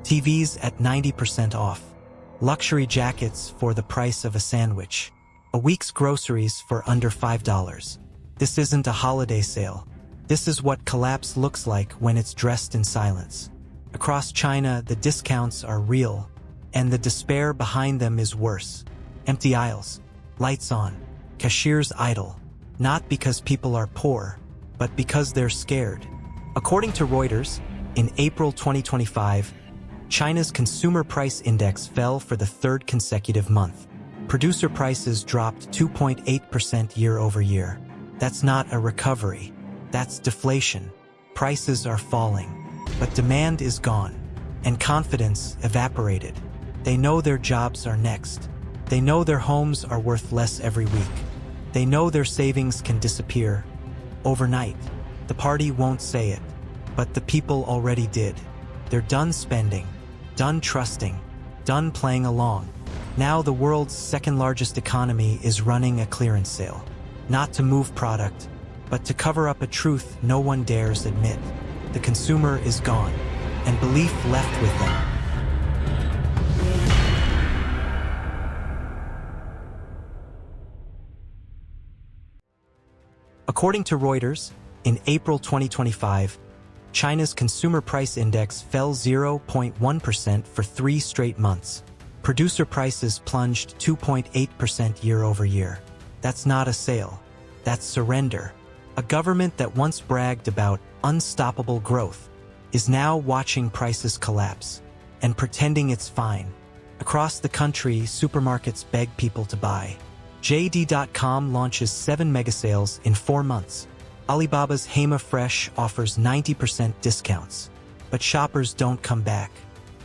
TVs at 90% off. Luxury jackets for the price of a sandwich. A week's groceries for under $5. This isn't a holiday sale. This is what collapse looks like when it's dressed in silence. Across China, the discounts are real, and the despair behind them is worse. Empty aisles, lights on, cashiers idle. Not because people are poor, but because they're scared. According to Reuters, in April 2025, China's consumer price index fell for the third consecutive month. Producer prices dropped 2.8% year-over-year. That's not a recovery. That's deflation. Prices are falling, but demand is gone, and confidence evaporated. They know their jobs are next. They know their homes are worth less every week. They know their savings can disappear overnight. The party won't say it, but the people already did. They're done spending, done trusting, done playing along. Now the world's second-largest economy is running a clearance sale. Not to move product, but to cover up a truth no one dares admit. The consumer is gone, and belief left with them. According to Reuters, in April 2025, China's consumer price index fell 0.1% for 3 straight months. Producer prices plunged 2.8% year-over-year. That's not a sale. That's surrender. A government that once bragged about unstoppable growth is now watching prices collapse and pretending it's fine. Across the country, supermarkets beg people to buy. JD.com launches 7 mega sales in 4 months. Alibaba's Hema Fresh offers 90% discounts. But shoppers don't come back,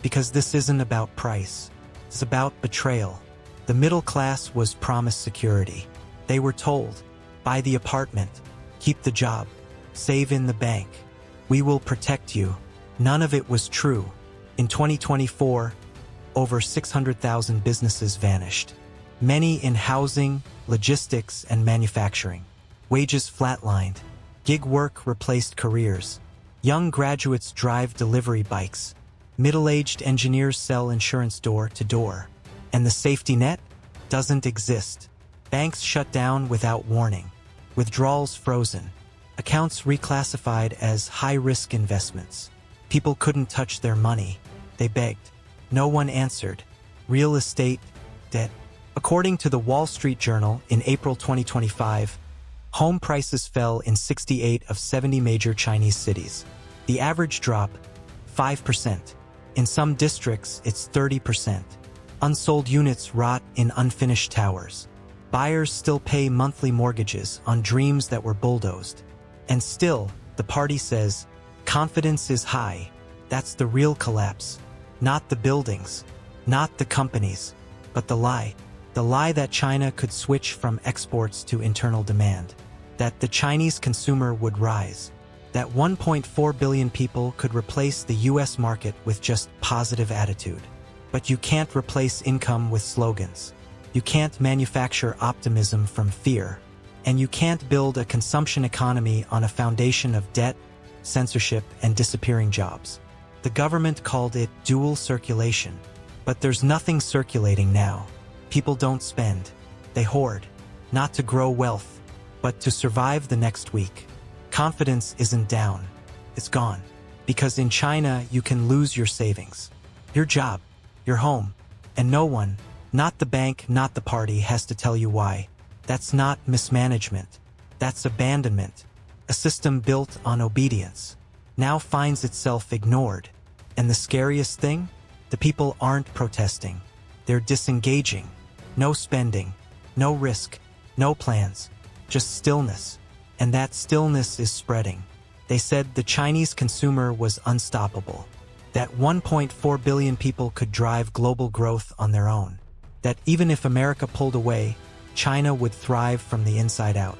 because this isn't about price. It's about betrayal. The middle class was promised security. They were told, buy the apartment, keep the job, save in the bank. We will protect you. None of it was true. In 2024, over 600,000 businesses vanished. Many in housing, logistics, and manufacturing. Wages flatlined. Gig work replaced careers. Young graduates drive delivery bikes. Middle-aged engineers sell insurance door to door. And the safety net doesn't exist. Banks shut down without warning. Withdrawals frozen. Accounts reclassified as high-risk investments. People couldn't touch their money. They begged. No one answered. Real estate, debt. According to the Wall Street Journal, in April 2025, home prices fell in 68 of 70 major Chinese cities. The average drop, 5%. In some districts, it's 30%. Unsold units rot in unfinished towers. Buyers still pay monthly mortgages on dreams that were bulldozed. And still, the party says, confidence is high. That's the real collapse. Not the buildings, not the companies, but the lie. The lie that China could switch from exports to internal demand. That the Chinese consumer would rise. That 1.4 billion people could replace the US market with just positive attitude. But you can't replace income with slogans. You can't manufacture optimism from fear. And you can't build a consumption economy on a foundation of debt, censorship, and disappearing jobs. The government called it dual circulation. But there's nothing circulating now. People don't spend. They hoard. Not to grow wealth, but to survive the next week. Confidence isn't down. It's gone. Because in China, you can lose your savings, your job, your home, and no one, not the bank, not the party, has to tell you why. That's not mismanagement. That's abandonment. A system built on obedience now finds itself ignored. And the scariest thing? The people aren't protesting. They're disengaging. No spending, no risk, no plans, just stillness. And that stillness is spreading. They said the Chinese consumer was unstoppable. That 1.4 billion people could drive global growth on their own. That even if America pulled away, China would thrive from the inside out.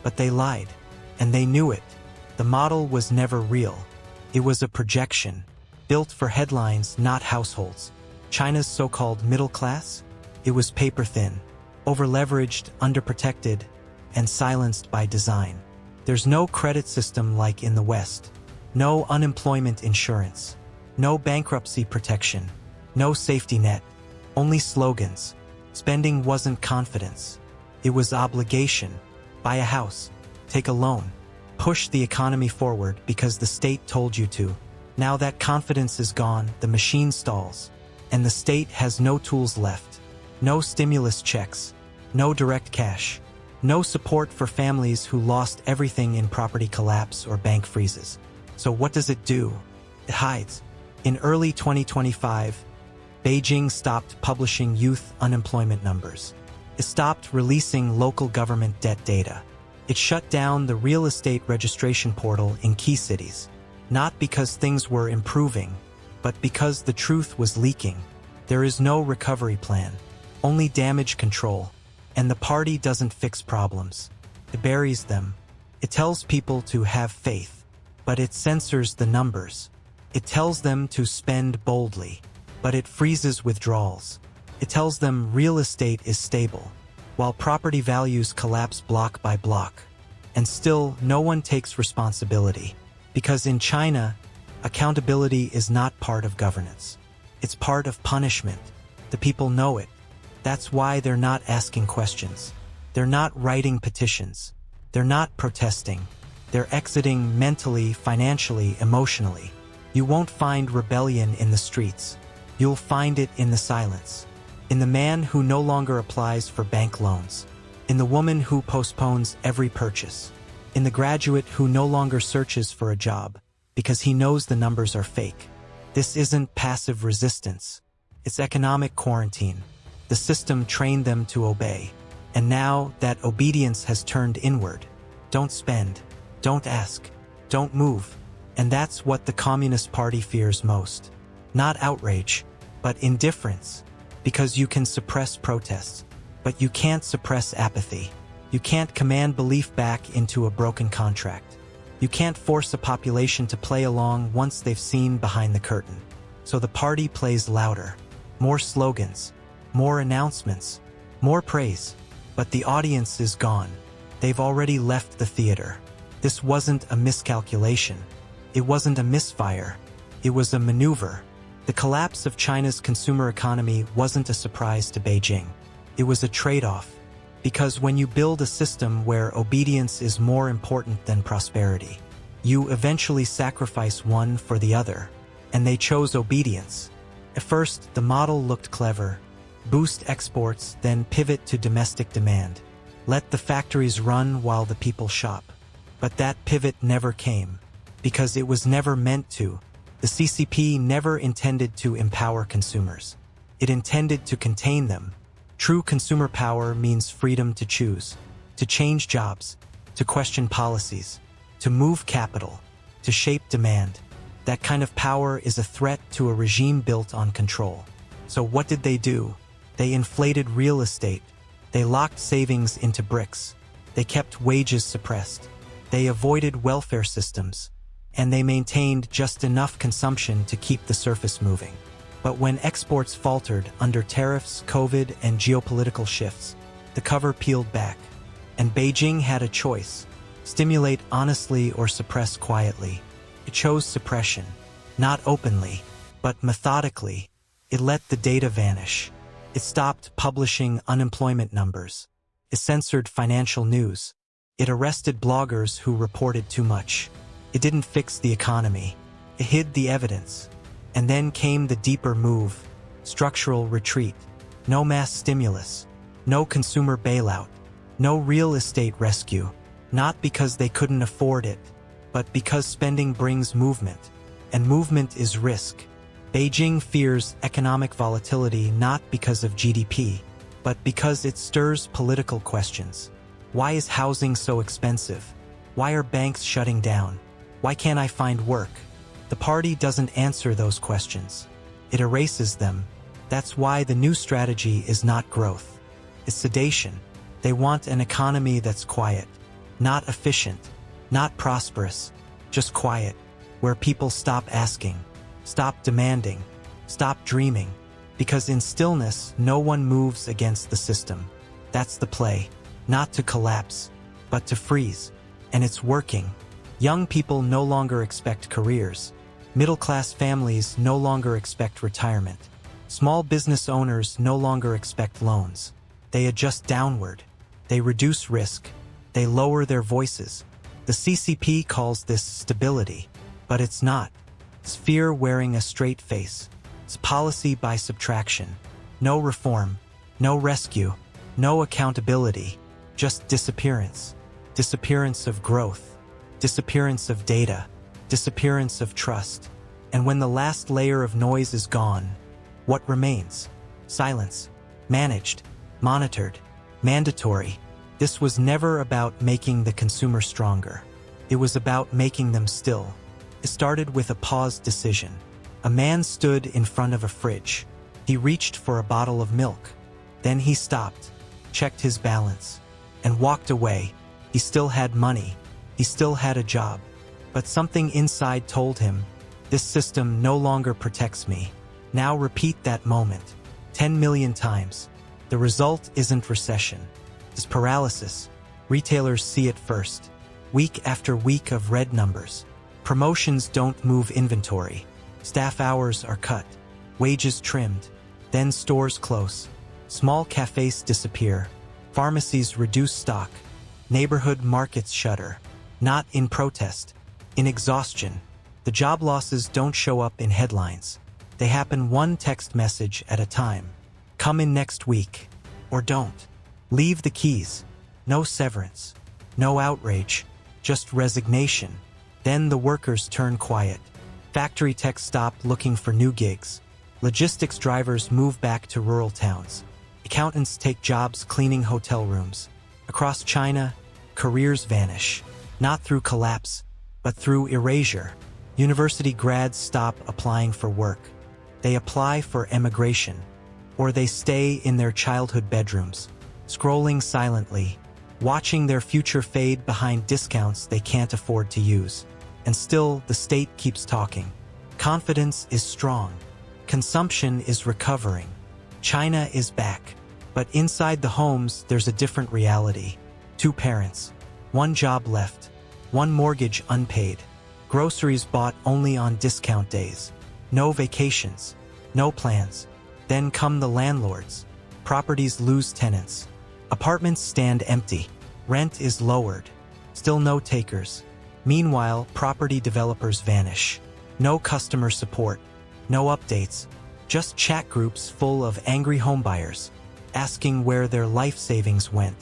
But they lied, and they knew it. The model was never real. It was a projection, built for headlines, not households. China's so-called middle class? It was paper-thin, over-leveraged, underprotected, and silenced by design. There's no credit system like in the West. No unemployment insurance. No bankruptcy protection. No safety net. Only slogans. Spending wasn't confidence. It was obligation. Buy a house. Take a loan. Push the economy forward because the state told you to. Now that confidence is gone, the machine stalls. And the state has no tools left. No stimulus checks. No direct cash. No support for families who lost everything in property collapse or bank freezes. So what does it do? It hides. In early 2025, Beijing stopped publishing youth unemployment numbers. It stopped releasing local government debt data. It shut down the real estate registration portal in key cities. Not because things were improving, but because the truth was leaking. There is no recovery plan, only damage control. And the party doesn't fix problems. It buries them. It tells people to have faith, but it censors the numbers. It tells them to spend boldly, but it freezes withdrawals. It tells them real estate is stable, while property values collapse block by block. And still, no one takes responsibility, because in China, accountability is not part of governance. It's part of punishment. The people know it. That's why they're not asking questions. They're not writing petitions. They're not protesting. They're exiting mentally, financially, emotionally. You won't find rebellion in the streets. You'll find it in the silence. In the man who no longer applies for bank loans. In the woman who postpones every purchase. In the graduate who no longer searches for a job because he knows the numbers are fake. This isn't passive resistance. It's economic quarantine. The system trained them to obey. And now that obedience has turned inward. Don't spend. Don't ask. Don't move. And that's what the Communist Party fears most. Not outrage, but indifference. Because you can suppress protests, but you can't suppress apathy. You can't command belief back into a broken contract. You can't force a population to play along once they've seen behind the curtain. So the party plays louder. More slogans. More announcements, more praise, but the audience is gone. They've already left the theater. This wasn't a miscalculation. It wasn't a misfire. It was a maneuver. The collapse of China's consumer economy wasn't a surprise to Beijing. It was a trade-off. Because when you build a system where obedience is more important than prosperity, you eventually sacrifice one for the other. And they chose obedience. At first, the model looked clever. Boost exports, then pivot to domestic demand. Let the factories run while the people shop. But that pivot never came, because it was never meant to. The CCP never intended to empower consumers. It intended to contain them. True consumer power means freedom to choose, to change jobs, to question policies, to move capital, to shape demand. That kind of power is a threat to a regime built on control. So what did they do? They inflated real estate. They locked savings into bricks. They kept wages suppressed. They avoided welfare systems. And they maintained just enough consumption to keep the surface moving. But when exports faltered under tariffs, COVID, and geopolitical shifts, the cover peeled back. And Beijing had a choice: stimulate honestly or suppress quietly. It chose suppression, not openly, but methodically. It let the data vanish. It stopped publishing unemployment numbers. It censored financial news. It arrested bloggers who reported too much. It didn't fix the economy. It hid the evidence. And then came the deeper move: structural retreat. No mass stimulus. No consumer bailout. No real estate rescue. Not because they couldn't afford it, but because spending brings movement. And movement is risk. Beijing fears economic volatility not because of GDP, but because it stirs political questions. Why is housing so expensive? Why are banks shutting down? Why can't I find work? The party doesn't answer those questions. It erases them. That's why the new strategy is not growth. It's sedation. They want an economy that's quiet, not efficient, not prosperous, just quiet, where people stop asking, stop demanding, stop dreaming, because in stillness, no one moves against the system. That's the play, not to collapse, but to freeze. And it's working. Young people no longer expect careers. Middle-class families no longer expect retirement. Small business owners no longer expect loans. They adjust downward. They reduce risk. They lower their voices. The CCP calls this stability, but it's not. It's fear wearing a straight face. It's policy by subtraction. No reform, no rescue, no accountability, just disappearance. Disappearance of growth, disappearance of data, disappearance of trust. And when the last layer of noise is gone, what remains? Silence. Managed, monitored, mandatory. This was never about making the consumer stronger. It was about making them still. It started with a paused decision. A man stood in front of a fridge. He reached for a bottle of milk. Then he stopped, checked his balance, and walked away. He still had money. He still had a job. But something inside told him, this system no longer protects me. Now repeat that moment 10 million times. The result isn't recession. It's paralysis. Retailers see it first. Week after week of red numbers. Promotions don't move inventory. Staff hours are cut. Wages trimmed. Then stores close. Small cafes disappear. Pharmacies reduce stock. Neighborhood markets shutter. Not in protest. In exhaustion. The job losses don't show up in headlines. They happen one text message at a time. Come in next week. Or don't. Leave the keys. No severance. No outrage. Just resignation. Then the workers turn quiet. Factory techs stop looking for new gigs. Logistics drivers move back to rural towns. Accountants take jobs cleaning hotel rooms. Across China, careers vanish. Not through collapse, but through erasure. University grads stop applying for work. They apply for emigration. Or they stay in their childhood bedrooms, scrolling silently, watching their future fade behind discounts they can't afford to use. And still, the state keeps talking. Confidence is strong. Consumption is recovering. China is back. But inside the homes, there's a different reality. 2 parents. 1 job left. 1 mortgage unpaid. Groceries bought only on discount days. No vacations. No plans. Then come the landlords. Properties lose tenants. Apartments stand empty. Rent is lowered. Still no takers. Meanwhile, property developers vanish. No customer support. No updates. Just chat groups full of angry homebuyers, asking where their life savings went.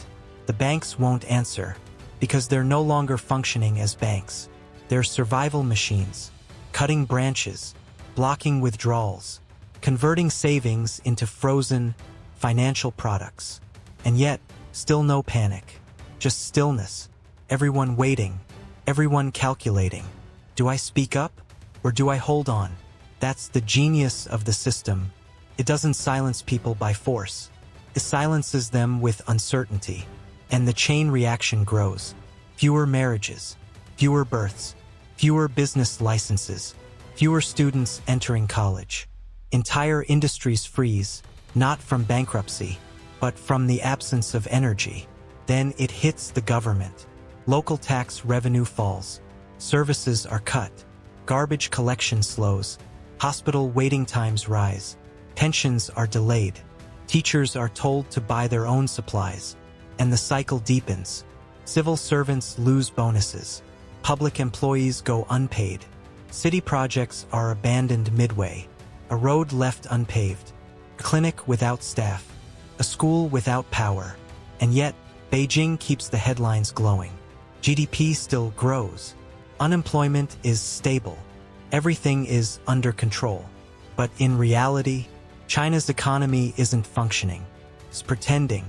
The banks won't answer, because they're no longer functioning as banks. They're survival machines, cutting branches, blocking withdrawals, converting savings into frozen financial products. And yet, still no panic. Just stillness. Everyone waiting. Everyone calculating. Do I speak up? Or do I hold on? That's the genius of the system. It doesn't silence people by force. It silences them with uncertainty. And the chain reaction grows. Fewer marriages. Fewer births. Fewer business licenses. Fewer students entering college. Entire industries freeze, not from bankruptcy, but from the absence of energy. Then it hits the government. Local tax revenue falls. Services are cut. Garbage collection slows. Hospital waiting times rise. Pensions are delayed. Teachers are told to buy their own supplies. And the cycle deepens. Civil servants lose bonuses. Public employees go unpaid. City projects are abandoned midway. A road left unpaved. A clinic without staff. A school without power. And yet, Beijing keeps the headlines glowing. GDP still grows. Unemployment is stable. Everything is under control. But in reality, China's economy isn't functioning. It's pretending.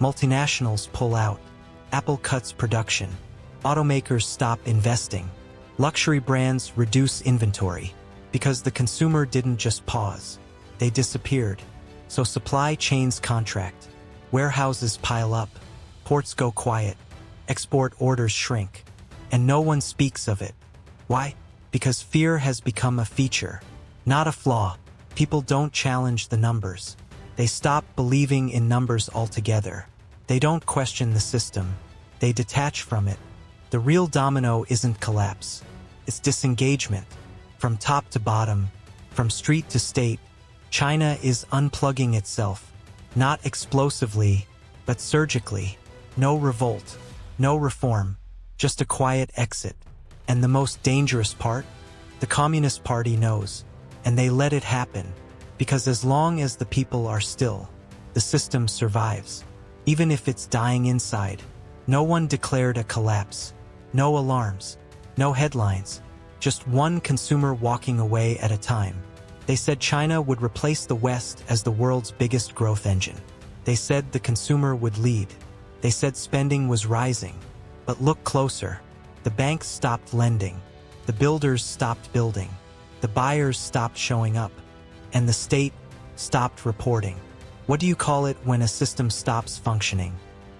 Multinationals pull out. Apple cuts production. Automakers stop investing. Luxury brands reduce inventory. Because the consumer didn't just pause. They disappeared. So supply chains contract. Warehouses pile up. Ports go quiet. Export orders shrink. And no one speaks of it. Why? Because fear has become a feature, not a flaw. People don't challenge the numbers. They stop believing in numbers altogether. They don't question the system. They detach from it. The real domino isn't collapse. It's disengagement. From top to bottom, from street to state, China is unplugging itself, not explosively, but surgically. No revolt, no reform, just a quiet exit. And the most dangerous part? The Communist Party knows, and they let it happen, because as long as the people are still, the system survives, even if it's dying inside. No one declared a collapse, no alarms, no headlines, just one consumer walking away at a time. They said China would replace the West as the world's biggest growth engine. They said the consumer would lead. They said spending was rising. But look closer. The banks stopped lending. The builders stopped building. The buyers stopped showing up. And the state stopped reporting. What do you call it when a system stops functioning,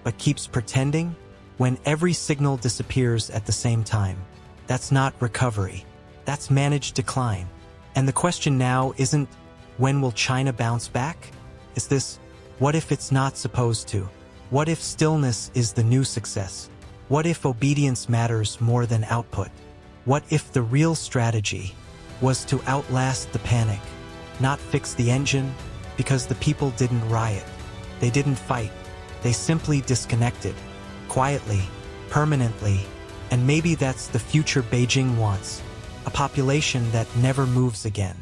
but keeps pretending? When every signal disappears at the same time. That's not recovery. That's managed decline. And the question now isn't, when will China bounce back? Is this, what if it's not supposed to? What if stillness is the new success? What if obedience matters more than output? What if the real strategy was to outlast the panic, not fix the engine, because the people didn't riot, they didn't fight, they simply disconnected, quietly, permanently, and maybe that's the future Beijing wants, a population that never moves again.